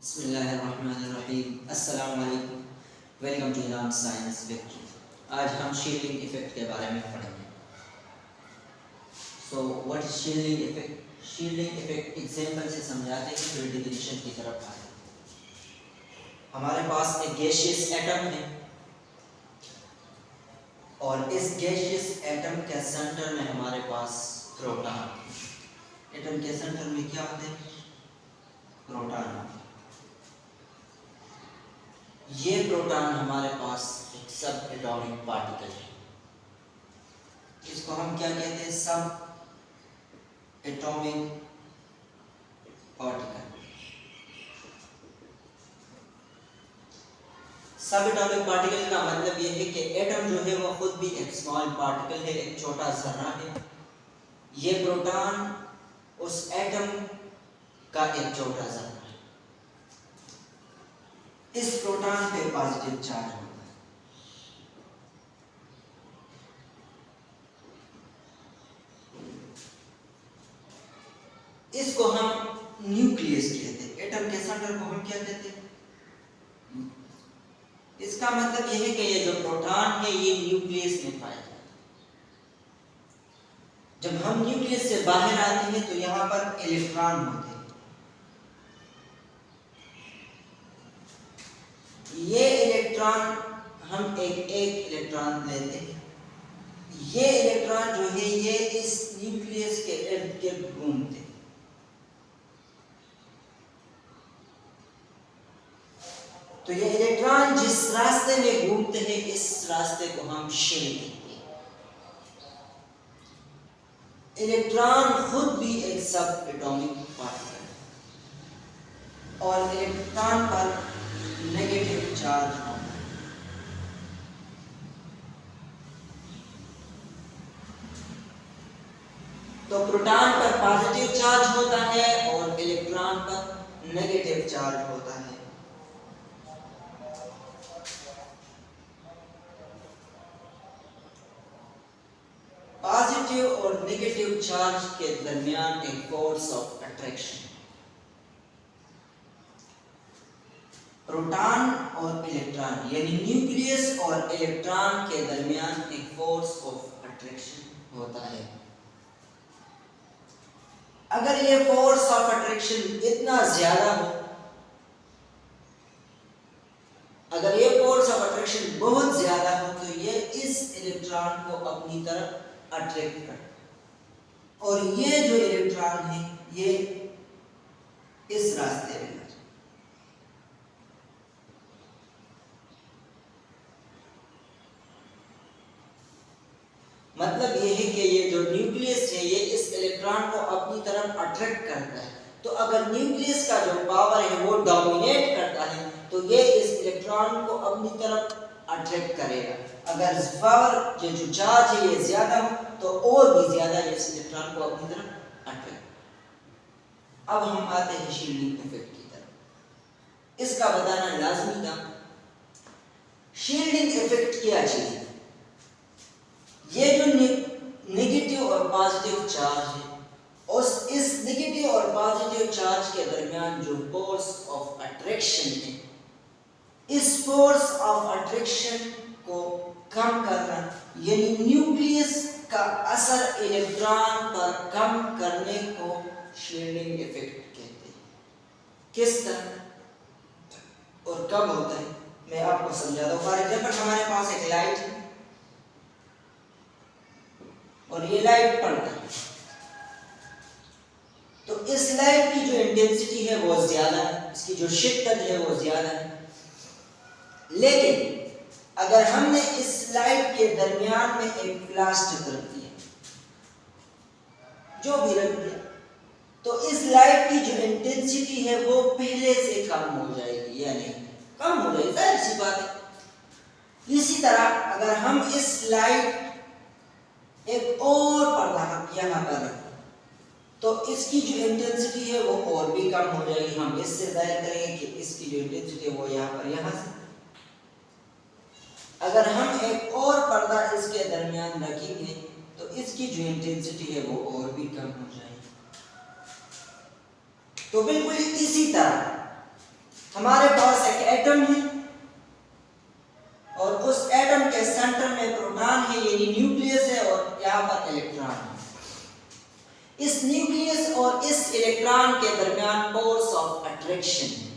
बिस्मिल्लाहिर्रहमानिर्रहीम। अस्सलाम वालेकुम। वेलकम टू इनाम साइंस विद। आज हम शील्डिंग इफेक्ट के बारे में पढ़ेंगे। So what is shielding effect? Shielding effect example से समझाते हैं, फिर डेफिनेशन की तरफ आते हैं। हमारे पास एक गैसियस एटम है और इस गैसियस एटम के सेंटर में हमारे पास प्रोटॉन। एटम के सेंटर में क्या होते हैं? प्रोटॉन। ये प्रोटॉन हमारे पास एक सब एटॉमिक पार्टिकल है। इसको हम क्या कहते हैं? सब एटॉमिक पार्टिकल। सब एटॉमिक पार्टिकल का मतलब ये है कि एटम जो है वो खुद भी एक स्मॉल पार्टिकल है, एक छोटा जर्रा है। ये प्रोटॉन उस एटम का एक छोटा जर्रा है। इस प्रोटॉन पे पॉजिटिव चार्ज होता है। इसको हम न्यूक्लियस कहते हैं। एटम के सेंटर को हम क्या कहते हैं? इसका मतलब यह है कि ये जो प्रोटॉन है ये न्यूक्लियस में पाया जाता है। जब हम न्यूक्लियस से बाहर आते हैं तो यहां पर इलेक्ट्रॉन होते हैं। ये इलेक्ट्रॉन हम एक इलेक्ट्रॉन लेते हैं। ये इलेक्ट्रॉन जो है ये इस न्यूक्लियस के इर्द गिर्द घूमते हैं। तो ये इलेक्ट्रॉन जिस रास्ते में घूमते हैं इस रास्ते को हम शेल कहते हैं। इलेक्ट्रॉन खुद भी एक सब एटॉमिक पार्टिकल है और इलेक्ट्रॉन पर नेगेटिव चार्ज होता है। तो प्रोटॉन पर पॉजिटिव चार्ज होता है और इलेक्ट्रॉन पर नेगेटिव चार्ज होता है। पॉजिटिव और नेगेटिव चार्ज के दरमियान एक फोर्स ऑफ अट्रैक्शन। प्रोटॉन और इलेक्ट्रॉन यानी न्यूक्लियस और इलेक्ट्रॉन के दरमियान एक फोर्स ऑफ अट्रैक्शन होता है। अगर ये फोर्स ऑफ अट्रैक्शन इतना ज्यादा हो, अगर ये फोर्स ऑफ अट्रैक्शन बहुत ज्यादा हो तो ये इस इलेक्ट्रॉन को अपनी तरफ अट्रैक्ट कर और ये जो इलेक्ट्रॉन है ये इस रास्ते में मतलब ये है कि ये जो न्यूक्लियस है ये इस इलेक्ट्रॉन को अपनी तरफ अट्रैक्ट करता है। तो अगर न्यूक्लियस का जो पावर है वो डोमिनेट करता है तो ये इस इलेक्ट्रॉन को अपनी तरफ अट्रैक्ट करेगा। अगर पावर जो चार्ज है ये ज्यादा हो तो और भी ज्यादा इस इलेक्ट्रॉन को अपनी तरफ अट्रैक्ट। अब हम आते हैं शील्डिंग इफेक्ट की तरफ। इसका बताना लाजमी था। शील्डिंग इफेक्ट क्या चीज है? ये जो नेगेटिव और पॉजिटिव चार्ज है उस इस नेगेटिव और पॉजिटिव चार्ज के दरमियान जो फोर्स ऑफ अट्रैक्शन है, इस फोर्स ऑफ अट्रैक्शन को कम करना यानी न्यूक्लियस का असर इलेक्ट्रॉन पर कम करने को शील्डिंग इफेक्ट कहते हैं। किस तरह और कब होता है मैं आपको समझाता हूँ। फॉर एग्जाम्पल हमारे पास एक लाइट है और ये लाइट पड़ता है तो इस लाइट की जो इंटेंसिटी है वो ज्यादा है, इसकी जो शिद्दत है वो ज्यादा है। लेकिन अगर हमने इस लाइट के दरमियान में एक प्लास्टिक रख दिया, जो भी रख दिया, तो इस लाइट की जो इंटेंसिटी है वो पहले से कम हो जाएगी या नहीं? कम हो जाएगी, जाहिर सी बात है। इसी तरह अगर हम इस लाइट एक और पर्दा यहाँ पर रखें तो इसकी जो इंटेंसिटी है वो और भी कम हो जाएगी। हम इससे जाहिर करेंगे कि इसकी जो इंटेंसिटी है वो यहाँ से। अगर हम एक और पर्दा इसके दरमियान रखेंगे तो इसकी जो इंटेंसिटी है वो और भी कम हो जाएगी। तो बिल्कुल इसी तरह एटम है और उस एटम के सेंटर में प्रोटॉन है, यानी न्यूक्लियस है, और यहाँ पर इलेक्ट्रॉन है। इस न्यूक्लियस और इस इलेक्ट्रॉन के दरमियान फोर्स ऑफ अट्रैक्शन है।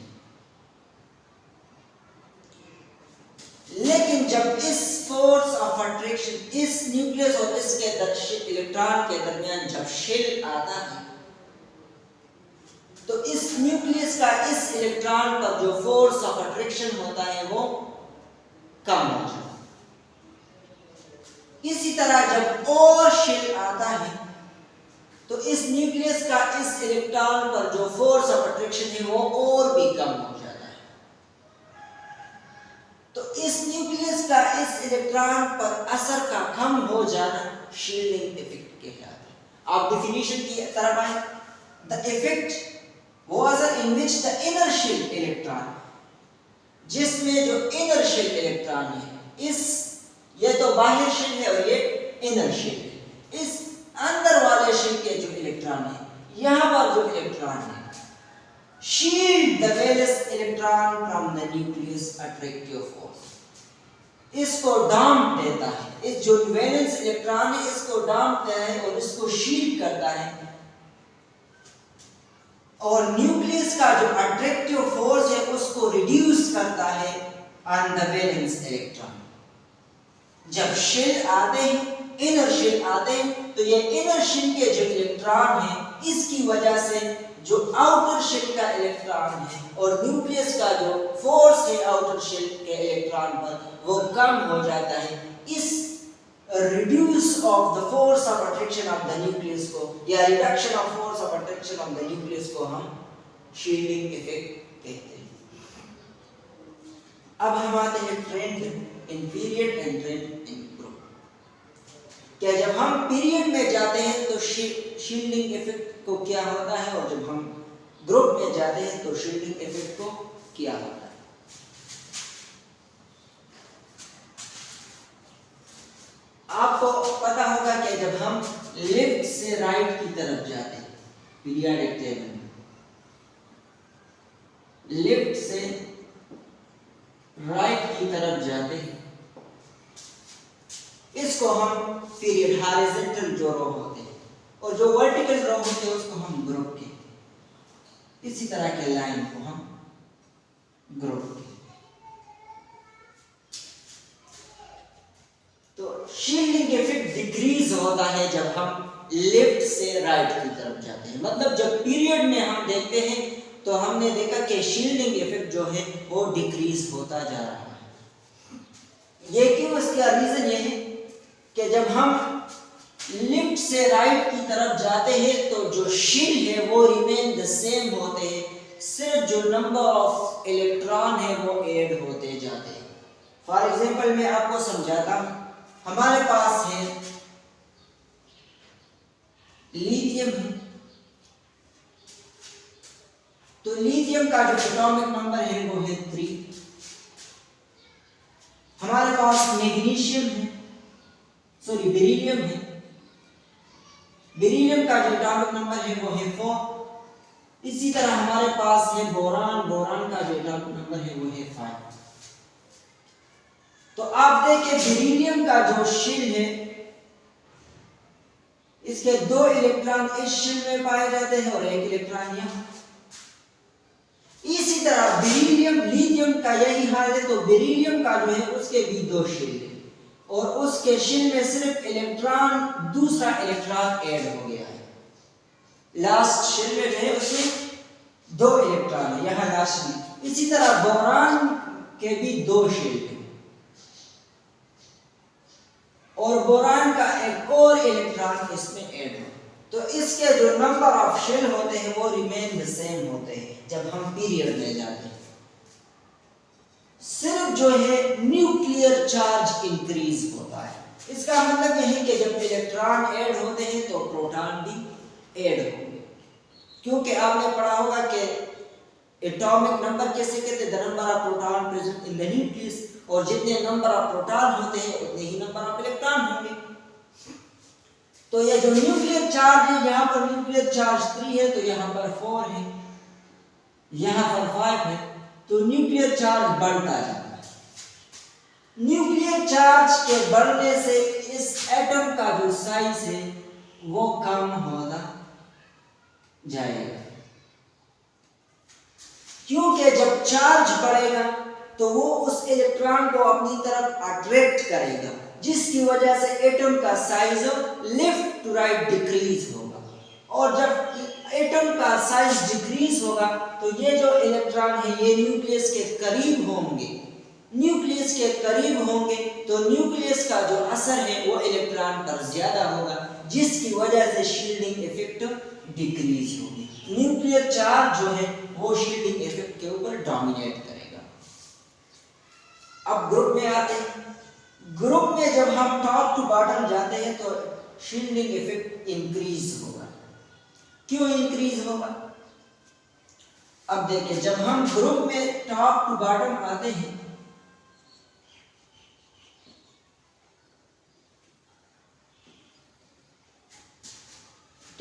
लेकिन जब इस फोर्स ऑफ अट्रैक्शन इस न्यूक्लियस और इसके इलेक्ट्रॉन के दरमियान जब शेल आता है, तो इस न्यूक्लियस का इस इलेक्ट्रॉन पर जो फोर्स ऑफ अट्रैक्शन होता है वो कम हो जाता है। इसी तरह जब और शेल आता है तो इस न्यूक्लियस का इस इलेक्ट्रॉन पर जो फोर्स ऑफ अट्रैक्शन है वो और भी कम हो जाता है। तो इस न्यूक्लियस का इस इलेक्ट्रॉन पर असर का कम हो जाना शील्डिंग इफेक्ट कहलाता है। आप डेफिनेशन की तरफ आए, the effect was in which the inner shell electron, जिसमें जो इनर शेल इलेक्ट्रॉन है, इस ये तो बाहर शेल है और ये इनर शेल है, इस अंदर वाले शेल के जो इलेक्ट्रॉन है, यहाँ पर जो इलेक्ट्रॉन है, shield the valence electron from the nucleus attractive force, इसको डांप देता है। इस जो वैलेंस इलेक्ट्रॉन है इसको डांपता है और इसको शील्ड करता है, और न्यूक्लियस का जो अट्रैक्टिव फोर्स है उसको रिड्यूस करता है ऑन द वैलेंस इलेक्ट्रॉन। जब शेल आते हैं, इनर शेल आते हैं, तो ये इनर शेल के जो इलेक्ट्रॉन है इसकी वजह से जो आउटर शेल का इलेक्ट्रॉन है और न्यूक्लियस का जो फोर्स है आउटर शेल के इलेक्ट्रॉन पर वो कम हो जाता है। इस reduce of the force of attraction of the nucleus को या reduction of force of attraction of the nucleus को हम shielding effect कहते हैं। अब हम आते हैं trend in period and trend in group. क्या जब हम पीरियड में जाते हैं तो शील्डिंग इफेक्ट को क्या होता है, और जब हम ग्रुप में जाते हैं तो शील्डिंग इफेक्ट को क्या होता है। आपको पता होगा कि जब हम लेफ्ट से राइट की तरफ जाते हैं पीरियडिक टेबल में, लेफ्ट से राइट की तरफ जाते हैं, इसको हम पीरियड हॉरिजॉन्टल जो रो होते हैं, और जो वर्टिकल रो होते हैं उसको हम ग्रुप कहते हैं। इसी तरह के लाइन को हम ग्रुप कहते हैं। तो शील्डिंग इफेक्ट डिक्रीज होता है जब हम लेफ्ट से राइट की तरफ जाते हैं। मतलब जब पीरियड में हम देखते हैं तो हमने देखा कि शील्डिंग इफेक्ट जो है वो डिक्रीज होता जा रहा है। ये क्यों? इसका रीजन ये है कि जब हम लेफ्ट से राइट की तरफ जाते हैं तो जो शील्ड है वो रिमेन द सेम होते हैं, सिर्फ जो नंबर ऑफ इलेक्ट्रॉन है वो ऐड होते जाते हैं। फॉर एग्जांपल मैं आपको समझाता हूं। हमारे पास है लिथियम है, तो लिथियम का जो एटॉमिक नंबर है वो है 3। हमारे पास मैग्नीशियम है, सॉरी बेरिलियम है, बेरिलियम का जो एटॉमिक नंबर है वो है 4। इसी तरह हमारे पास है बोरान, बोरान का जो एटॉमिक नंबर है वो है 5। तो आप देखिए बेरिलियम का जो शेल है इसके 2 इलेक्ट्रॉन इस शेल में पाए जाते हैं और 1 इलेक्ट्रॉन यहाँ। इसी तरह बेरिलियम लिथियम का यही हाल है, तो बेरिलियम का जो है उसके भी 2 शेल है और उसके शेल में सिर्फ इलेक्ट्रॉन, दूसरा इलेक्ट्रॉन ऐड हो गया है। लास्ट शेल में जो है उसमें 2 इलेक्ट्रॉन है यहाँ लास्ट में। इसी तरह बोरान के भी 2 शेल है और बोरान का एक और इलेक्ट्रॉन इसमें ऐड हो, तो इसके जो नंबर ऑफ शेल होते हैं वो रिमेन द सेम होते हैं जब हम पीरियड में जाते हैं। सिर्फ जो है न्यूक्लियर चार्ज इंक्रीज होता है। इसका मतलब यह है कि जब इलेक्ट्रॉन ऐड होते हैं तो प्रोटॉन भी ऐड होंगे, क्योंकि आपने पढ़ा होगा कि एटॉमिक नंबर कैसे कहते हैं, the number of proton present in the nucleus, और जितने नंबर ऑफ प्रोटॉन होते हैं उतने ही नंबर ऑफ इलेक्ट्रॉन होंगे। तो ये जो न्यूक्लियर चार्ज है, यहाँ पर न्यूक्लियर चार्ज 3 है तो यहाँ पर 4 है, यहाँ पर 5 है, तो न्यूक्लियर चार्ज बढ़ता जाता है। न्यूक्लियर चार्ज के बढ़ने से इस एटम का जो साइज है वो कम होता जाएगा, क्योंकि जब चार्ज बढ़ेगा तो वो उस इलेक्ट्रॉन को अपनी तरफ अट्रैक्ट करेगा, जिसकी वजह से एटम का size left to right decrease होगा। और जब एटम का साइज डिक्रीज होगा तो ये जो इलेक्ट्रॉन है ये न्यूक्लियस के करीब होंगे। न्यूक्लियस के करीब होंगे तो न्यूक्लियस का जो असर है वो इलेक्ट्रॉन पर ज्यादा होगा, जिसकी वजह से शील्डिंग इफेक्ट डिक्रीज होगी। न्यूक्लियर चार्ज जो है वो शील्डिंग इफेक्ट के ऊपर डोमिनेट करेगा। अब ग्रुप में आते हैं। ग्रुप में जब हम टॉप टू बॉटम जाते हैं तो शील्डिंग इफेक्ट इंक्रीज होगा। क्यों इंक्रीज होगा? अब देखिए, जब हम ग्रुप में टॉप टू बॉटम आते हैं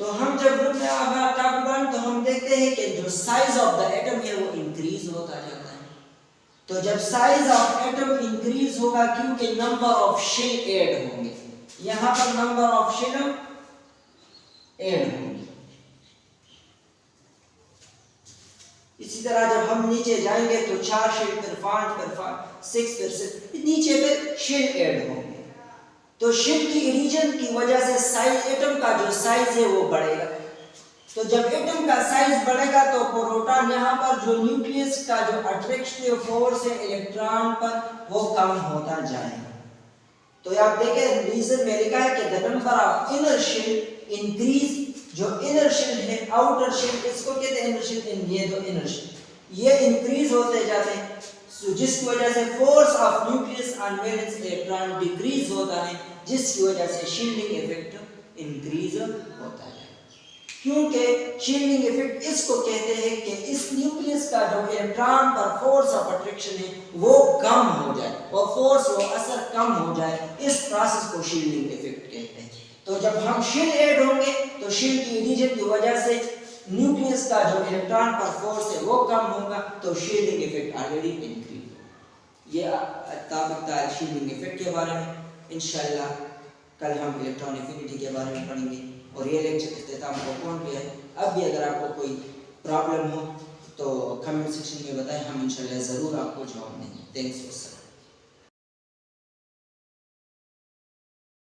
तो हम जब ग्रुप में टॉप टू बॉटम तो हम देखते हैं कि जो साइज ऑफ द एटम है वो इंक्रीज होता जाता है। तो जब साइज ऑफ एटम इंक्रीज होगा, क्योंकि नंबर ऑफ शेल ऐड होंगे, यहां पर नंबर ऑफ शेल ऐड होंगे। इसी तरह जब हम नीचे जाएंगे तो 4 शेल, फिर 5, फिर 6, फिर 6, नीचे पे शेल ऐड होंगे। तो शेल की रीजन की वजह से साइज, एटम का जो साइज है वो बढ़ेगा। तो जब एटम का साइज बढ़ेगा तो प्रोटॉन यहाँ पर जो न्यूक्लियस का जो अट्रैक्टिव फोर्स है इलेक्ट्रॉन पर वो कम होता जाएगा। तो आप देखें रीजन में लिखा है कि the number of inner shell increase. जो इनर शेल है, आउटर शेल, इसको कहते हैं इनर शेल, ये दो इनर शेल ये इंक्रीज होते जाते हैं, जिसकी वजह से force of nucleus on valence electron decrease होता है, जिसकी वजह से शील्डिंग इफेक्ट इंक्रीज होता है। क्योंकि शील्डिंग इफेक्ट इसको कहते हैं कि इस न्यूक्लियस का जो इलेक्ट्रॉन पर फोर्स ऑफ अट्रैक्शन है वो कम हो जाए, वो फोर्स, वो असर कम हो जाए, इस प्रोसेस को शील्डिंग इफेक्ट कहते हैं। तो जब हम शील ऐड होंगे तो शील की रीजन की वजह से न्यूक्लियस का जो इलेक्ट्रॉन पर फोर्स है वो कम होगा, तो शील्डिंग इफेक्ट ऑलरेडी इंक्रीज। ये ताबकता है शील्डिंग इफेक्ट के बारे में। इंशाल्लाह कल हम इलेक्ट्रॉन एफिनिटी के बारे में पढ़ेंगे और ये लेक्चर इख्तिताम को पहुंच गया है। अब भी अगर आपको कोई प्रॉब्लम हो तो कमेंट सेक्शन में बताएं, हम इंशाल्लाह ज़रूर आपको जवाब देंगे। थैंक्स।